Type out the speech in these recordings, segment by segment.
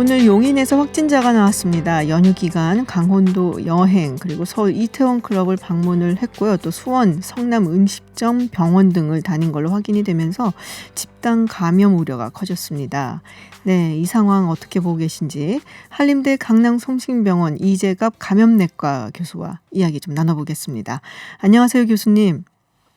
오늘 용인에서 확진자가 나왔습니다. 연휴 기간 강원도 여행 그리고 서울 이태원 클럽을 방문을 했고요. 또 수원, 성남 음식점, 병원 등을 다닌 걸로 확인이 되면서 집단 감염 우려가 커졌습니다. 네, 이 상황 어떻게 보고 계신지 한림대 강남성심병원 이재갑 감염내과 교수와 이야기 좀 나눠보겠습니다. 안녕하세요, 교수님.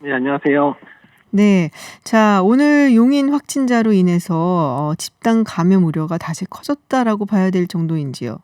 네, 안녕하세요. 네. 자, 오늘 용인 확진자로 인해서 집단 감염 우려가 다시 커졌다라고 봐야 될 정도인지요?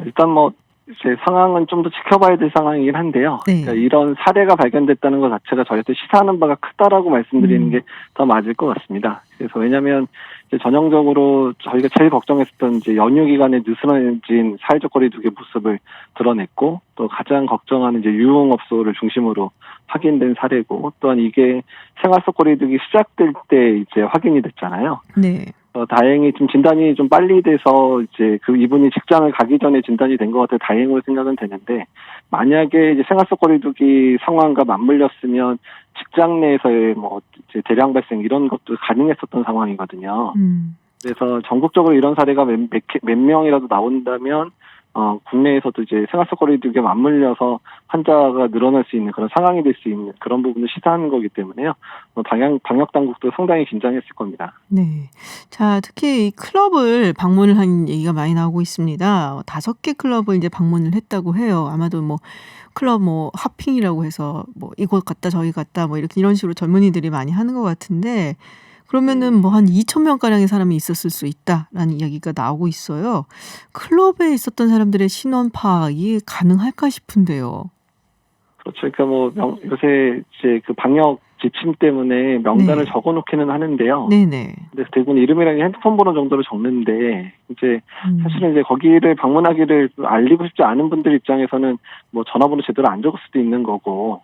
일단 제 상황은 좀 더 지켜봐야 될 상황이긴 한데요. 네. 그러니까 이런 사례가 발견됐다는 것 자체가 저희한테 시사하는 바가 크다라고 말씀드리는 게 더 맞을 것 같습니다. 그래서 왜냐하면 이제 전형적으로 저희가 제일 걱정했었던 이제 연휴 기간에 느슨해진 사회적 거리두기 모습을 드러냈고, 또 가장 걱정하는 이제 유흥업소를 중심으로 확인된 사례고, 또한 이게 생활 속 거리두기 시작될 때 이제 확인이 됐잖아요. 네. 다행히 좀 진단이 좀 빨리 돼서 이제 이분이 직장을 가기 전에 진단이 된 것 같아 다행으로 생각은 되는데, 만약에 이제 생활 속 거리두기 상황과 맞물렸으면 직장 내에서의 이제 대량 발생 이런 것도 가능했었던 상황이거든요. 그래서 전국적으로 이런 사례가 몇 명이라도 나온다면 국내에서도 이제 생활 속 거리두기에 맞물려서 환자가 늘어날 수 있는 그런 상황이 될 수 있는 그런 부분을 시사하는 거기 때문에요. 방역 당국도 상당히 긴장했을 겁니다. 네. 자, 특히 이 클럽을 방문을 한 얘기가 많이 나오고 있습니다. 5개 클럽을 이제 방문을 했다고 해요. 아마도 클럽 하핑이라고 해서 이곳 갔다 저기 갔다 이런 식으로 젊은이들이 많이 하는 것 같은데, 그러면은 한 2,000명 가량의 사람이 있었을 수 있다라는 이야기가 나오고 있어요. 클럽에 있었던 사람들의 신원 파악이 가능할까 싶은데요. 그렇죠. 그러니까 요새 이제 그 방역 지침 때문에 명단을 네. 적어놓기는 하는데요. 네네. 근데 대부분 이름이랑 핸드폰 번호 정도로 적는데, 이제 사실은 음. 이제 거기를 방문하기를 알리고 싶지 않은 분들 입장에서는 전화번호 제대로 안 적을 수도 있는 거고,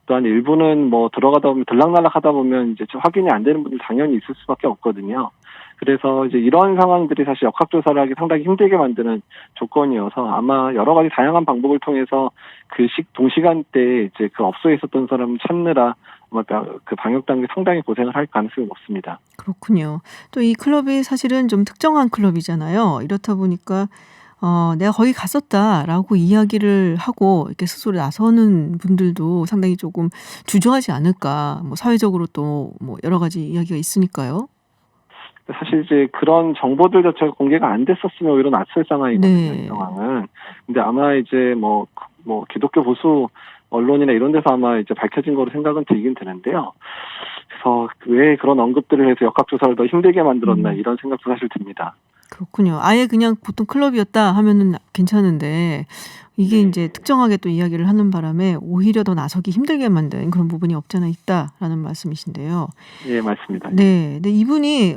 또한 일부는 들어가다 보면 들락날락 하다 보면 이제 확인이 안 되는 분들 당연히 있을 수밖에 없거든요. 그래서 이제 이런 상황들이 사실 역학조사를 하기 상당히 힘들게 만드는 조건이어서, 아마 여러 가지 다양한 방법을 통해서 동시간대에 이제 그 업소에 있었던 사람을 찾느라 아마 그 방역 당국이 상당히 고생을 할 가능성이 높습니다. 그렇군요. 또 이 클럽이 사실은 좀 특정한 클럽이잖아요. 이렇다 보니까 내가 거기 갔었다라고 이야기를 하고 이렇게 스스로 나서는 분들도 상당히 조금 주저하지 않을까. 사회적으로 또 여러 가지 이야기가 있으니까요. 사실 이제 그런 정보들 자체가 공개가 안 됐었으면 오히려 낯설 상황이거든요, 이 네. 상황은. 근데 아마 이제 기독교 보수 언론이나 이런 데서 아마 이제 밝혀진 거로 생각은 들긴 드는데요. 그래서 왜 그런 언급들을 해서 역학조사를 더 힘들게 만들었나 이런 생각도 사실 듭니다. 그렇군요. 아예 그냥 보통 클럽이었다 하면은 괜찮은데, 이게 네. 이제 특정하게 또 이야기를 하는 바람에 오히려 더 나서기 힘들게 만든 그런 부분이 없잖아 있다라는 말씀이신데요. 예, 맞습니다. 네. 근데 이분이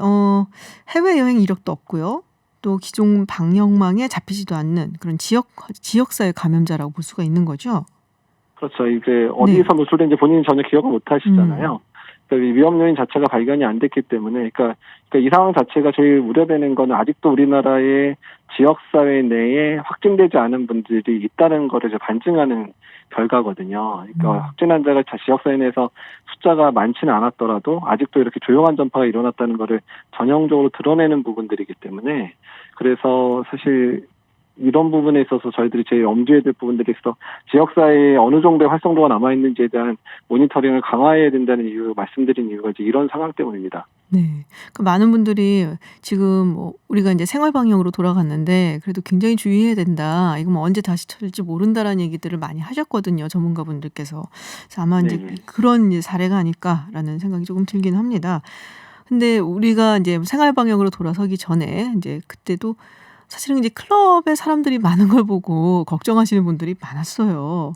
해외여행 이력도 없고요. 또 기존 방역망에 잡히지도 않는 그런 지역사회 감염자라고 볼 수가 있는 거죠? 그렇죠. 이제 어디서 노출된지 본인이 전혀 기억을 못 하시잖아요. 그러니까 이 위험 요인 자체가 발견이 안 됐기 때문에, 그러니까 이 상황 자체가 제일 우려되는 거는 아직도 우리나라의 지역사회 내에 확진되지 않은 분들이 있다는 거를 이제 반증하는 결과거든요. 그러니까 확진 환자가 지역사회 내에서 숫자가 많지는 않았더라도 아직도 이렇게 조용한 전파가 일어났다는 거를 전형적으로 드러내는 부분들이기 때문에, 그래서 사실 이런 부분에 있어서 저희들이 제일 엄두해야 될 부분들이 있어 지역사회에 어느 정도의 활성도가 남아있는지에 대한 모니터링을 강화해야 된다는 말씀드린 이유가 이제 이런 상황 때문입니다. 네. 많은 분들이 지금 우리가 이제 생활 방역으로 돌아갔는데 그래도 굉장히 주의해야 된다. 이거 언제 다시 쳐질지 모른다라는 얘기들을 많이 하셨거든요, 전문가분들께서. 그래서 아마 이제 네. 그런 이제 사례가 아닐까라는 생각이 조금 들긴 합니다. 근데 우리가 이제 생활 방역으로 돌아서기 전에 이제 그때도 사실은 이제 클럽에 사람들이 많은 걸 보고 걱정하시는 분들이 많았어요.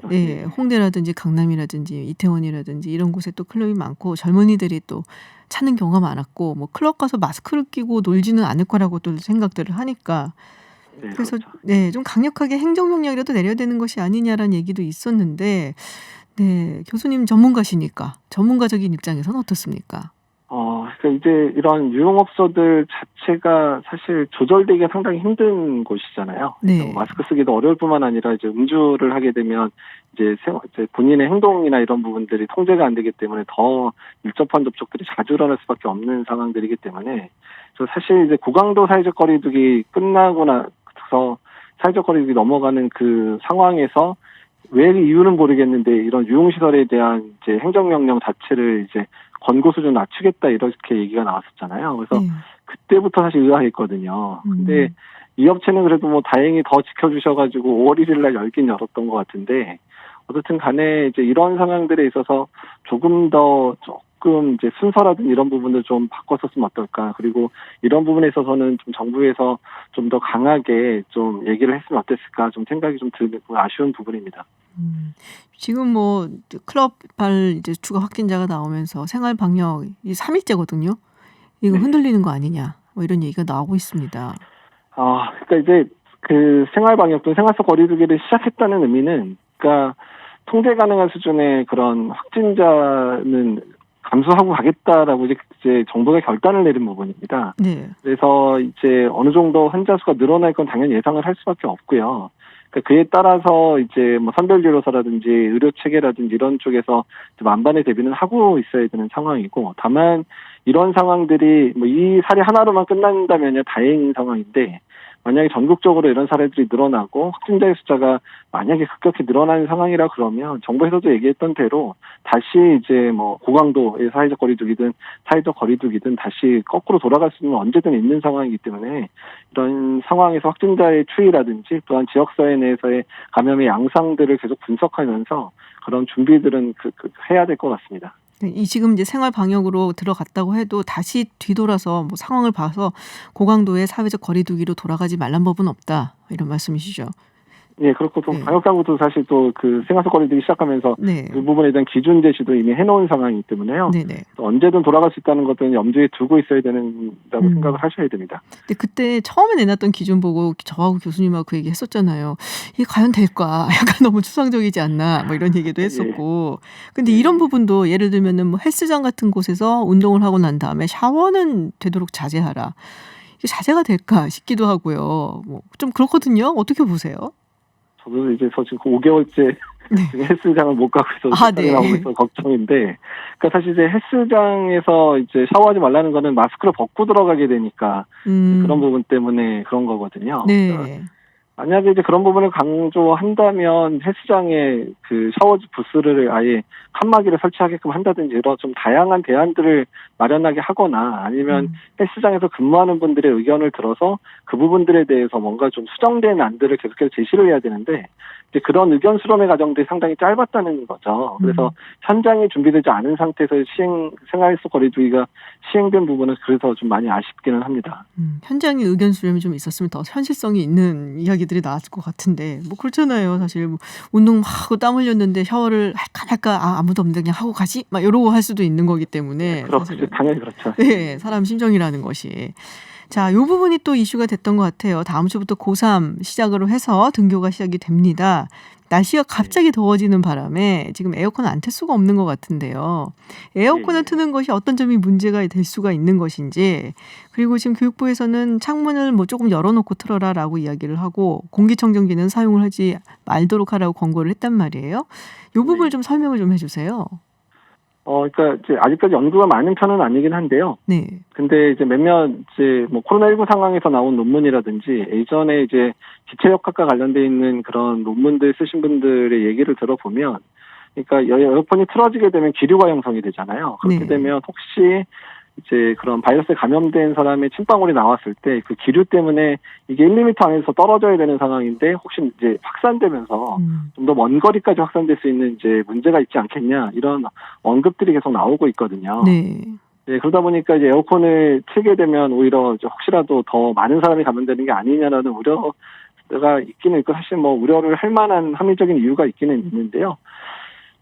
네, 홍대라든지 강남이라든지 이태원이라든지 이런 곳에 또 클럽이 많고 젊은이들이 또 찾는 경우가 많았고, 클럽 가서 마스크를 끼고 놀지는 않을 거라고 또 생각들을 하니까, 네, 그래서 그렇죠. 네, 좀 강력하게 행정명령이라도 내려야 되는 것이 아니냐라는 얘기도 있었는데, 네, 교수님 전문가시니까 전문가적인 입장에서는 어떻습니까? 그러니까 이제 이런 유흥업소들 자체가 사실 조절되기가 상당히 힘든 곳이잖아요. 그러니까 뭐 네. 마스크 쓰기도 어려울 뿐만 아니라 이제 음주를 하게 되면 이제 본인의 행동이나 이런 부분들이 통제가 안 되기 때문에 더 밀접한 접촉들이 자주 일어날 수밖에 없는 상황들이기 때문에 그래서 사실 이제 고강도 사회적 거리두기 끝나고 나서 사회적 거리두기 넘어가는 그 상황에서 왜 이유는 모르겠는데 이런 유흥시설에 대한 이제 행정명령 자체를 이제 권고 수준 낮추겠다 이렇게 얘기가 나왔었잖아요. 그래서 네. 그때부터 사실 의아했거든요. 근데 음. 이 업체는 그래도 뭐 다행히 더 지켜주셔가지고 5월 1일 날 열긴 열었던 것 같은데 어쨌든 간에 이제 이런 상황들에 있어서 조금 이제 순서라든 이런 부분을 좀 바꿨었으면 어떨까. 그리고 이런 부분에 있어서는 좀 정부에서 좀 더 강하게 좀 얘기를 했으면 어땠을까 좀 생각이 좀 들고 아쉬운 부분입니다. 지금 뭐 클럽발 이제 추가 확진자가 나오면서 생활 방역이 3일째거든요. 이거 네. 흔들리는 거 아니냐 뭐 이런 얘기가 나오고 있습니다. 그러니까 이제 그 생활 방역 등 생활 속 거리두기를 시작했다는 의미는 그러니까 통제 가능한 수준의 그런 확진자는 감소하고 가겠다라고 이제 정부가 결단을 내린 부분입니다. 네. 그래서 이제 어느 정도 환자 수가 늘어날 건 당연히 예상을 할 수밖에 없고요. 그러니까 그에 따라서 이제 뭐 선별진료소라든지 의료 체계라든지 이런 쪽에서 만반의 대비는 하고 있어야 되는 상황이고, 다만 이런 상황들이 뭐 이 사례 하나로만 끝난다면요 다행인 상황인데, 만약에 전국적으로 이런 사례들이 늘어나고 확진자의 숫자가 만약에 급격히 늘어나는 상황이라 그러면 정부에서도 얘기했던 대로 다시 이제 뭐 고강도의 사회적 거리두기든 사회적 거리두기든 다시 거꾸로 돌아갈 수는 언제든 있는 상황이기 때문에 이런 상황에서 확진자의 추이라든지 또한 지역사회 내에서의 감염의 양상들을 계속 분석하면서 그런 준비들은 해야 될 것 같습니다. 이 지금 이제 생활 방역으로 들어갔다고 해도 다시 뒤돌아서 뭐 상황을 봐서 고강도의 사회적 거리두기로 돌아가지 말란 법은 없다. 이런 말씀이시죠? 예, 그렇고 또 네. 방역당국도 사실 또 그 생활속 거리두기 시작하면서 네. 그 부분에 대한 기준 제시도 이미 해놓은 상황이기 때문에요. 네네. 또 언제든 돌아갈 수 있다는 것들은 염두에 두고 있어야 된다고 생각을 하셔야 됩니다. 근데 그때 처음에 내놨던 기준 보고 저하고 교수님하고 그 얘기 했었잖아요. 이게 과연 될까? 약간 너무 추상적이지 않나? 뭐 이런 얘기도 예. 했었고. 근데 예. 이런 부분도 예를 들면은 뭐 헬스장 같은 곳에서 운동을 하고 난 다음에 샤워는 되도록 자제하라. 이게 자제가 될까 싶기도 하고요. 뭐 좀 그렇거든요. 어떻게 보세요? 저도 이제 지금 5개월째 네. 지금 헬스장을 못 가고 있어서 네. 나오고 있어서 걱정인데, 그러니까 사실 이제 헬스장에서 이제 샤워하지 말라는 거는 마스크를 벗고 들어가게 되니까 그런 부분 때문에 그런 거거든요. 그러니까 네. 만약에 이제 그런 부분을 강조한다면 헬스장에 그 샤워 부스를 아예 칸막이를 설치하게끔 한다든지 이런 좀 다양한 대안들을 마련하게 하거나 아니면 헬스장에서 근무하는 분들의 의견을 들어서 그 부분들에 대해서 뭔가 좀 수정된 안들을 계속해서 제시를 해야 되는데 이제 그런 의견 수렴의 과정들이 상당히 짧았다는 거죠. 그래서 현장이 준비되지 않은 상태에서 생활 속 거리두기가 시행된 부분은 그래서 좀 많이 아쉽기는 합니다. 현장의 의견 수렴이 좀 있었으면 더 현실성이 있는 이야기들이 나왔을 것 같은데 뭐 그렇잖아요. 사실 뭐 운동 막 하고 땀 흘렸는데 샤워를 할까 말까 아무도 없는데 그냥 하고 가지 막 이러고 할 수도 있는 거기 때문에 사실은 당연히 그렇죠. 네, 사람 심정이라는 것이. 자, 요 부분이 또 이슈가 됐던 것 같아요. 다음 주부터 고3 시작으로 해서 등교가 시작이 됩니다. 날씨가 갑자기 더워지는 바람에 지금 에어컨을 안 틀 수가 없는 것 같은데요. 에어컨을 트는 것이 어떤 점이 문제가 될 수가 있는 것인지, 그리고 지금 교육부에서는 창문을 뭐 조금 열어놓고 틀어라라고 이야기를 하고 공기청정기는 사용을 하지 말도록 하라고 권고를 했단 말이에요. 요 부분을 좀 설명을 좀 해주세요. 그러니까 이제 아직까지 연구가 많은 편은 아니긴 한데요. 네. 근데 이제 몇몇 이제 뭐 코로나19 상황에서 나온 논문이라든지 예전에 이제 기체역학과 관련돼 있는 그런 논문들 쓰신 분들의 얘기를 들어보면, 그러니까 에어컨이 틀어지게 되면 기류가 형성이 되잖아요. 그렇게 네. 되면 혹시 이제 그런 바이러스에 감염된 사람의 침방울이 나왔을 때 그 기류 때문에 이게 1~2m 안에서 떨어져야 되는 상황인데 혹시 이제 확산되면서 좀 더 먼 거리까지 확산될 수 있는 이제 문제가 있지 않겠냐 이런 언급들이 계속 나오고 있거든요. 네. 네, 그러다 보니까 이제 에어컨을 틀게 되면 오히려 이제 혹시라도 더 많은 사람이 감염되는 게 아니냐라는 우려가 있기는 있고, 사실 뭐 우려를 할 만한 합리적인 이유가 있기는 있는데요.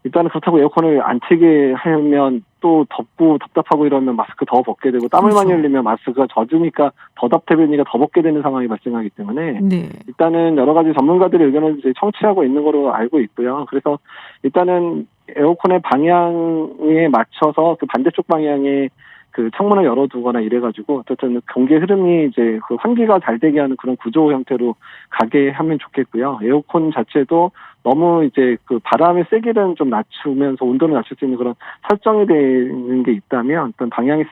일단은 그렇다고 에어컨을 안 틀게 하면 또 덥고 답답하고 이러면 마스크 더 벗게 되고 땀을 많이 흘리면 마스크가 젖으니까 더 답답해지니까 더 벗게 되는 상황이 발생하기 때문에 네. 일단은 여러 가지 전문가들의 의견을 이제 청취하고 있는 거로 알고 있고요. 그래서 일단은 에어컨의 방향에 맞춰서 그 반대쪽 방향에 그 창문을 열어두거나 이래가지고 어쨌든 공기 흐름이 이제 그 환기가 잘 되게 하는 그런 구조 형태로 가게 하면 좋겠고요. 에어컨 자체도 너무 이제 그 바람의 세기를 좀 낮추면서 온도를 낮출 수 있는 그런 설정이 되는 게 있다면 어떤 바람의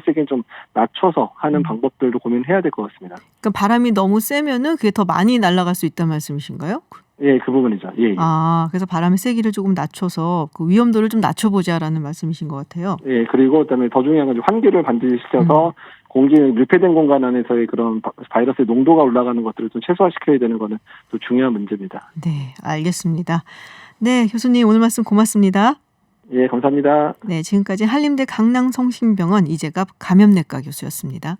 세기를 좀 낮춰서 하는 방법들도 고민해야 될 것 같습니다. 그러니까 바람이 너무 세면은 그게 더 많이 날아갈 수 있다는 말씀이신가요? 예, 그 부분이죠. 예, 예. 그래서 바람의 세기를 조금 낮춰서 그 위험도를 좀 낮춰보자라는 말씀이신 것 같아요. 예, 그리고 그다음에 더 중요한 건 환기를 반드시 시켜서 공기 밀폐된 공간 안에서의 그런 바이러스의 농도가 올라가는 것들을 좀 최소화시켜야 되는 거는 또 중요한 문제입니다. 네, 알겠습니다. 네, 교수님 오늘 말씀 고맙습니다. 예, 감사합니다. 네, 지금까지 한림대 강남성심병원 이재갑 감염내과 교수였습니다.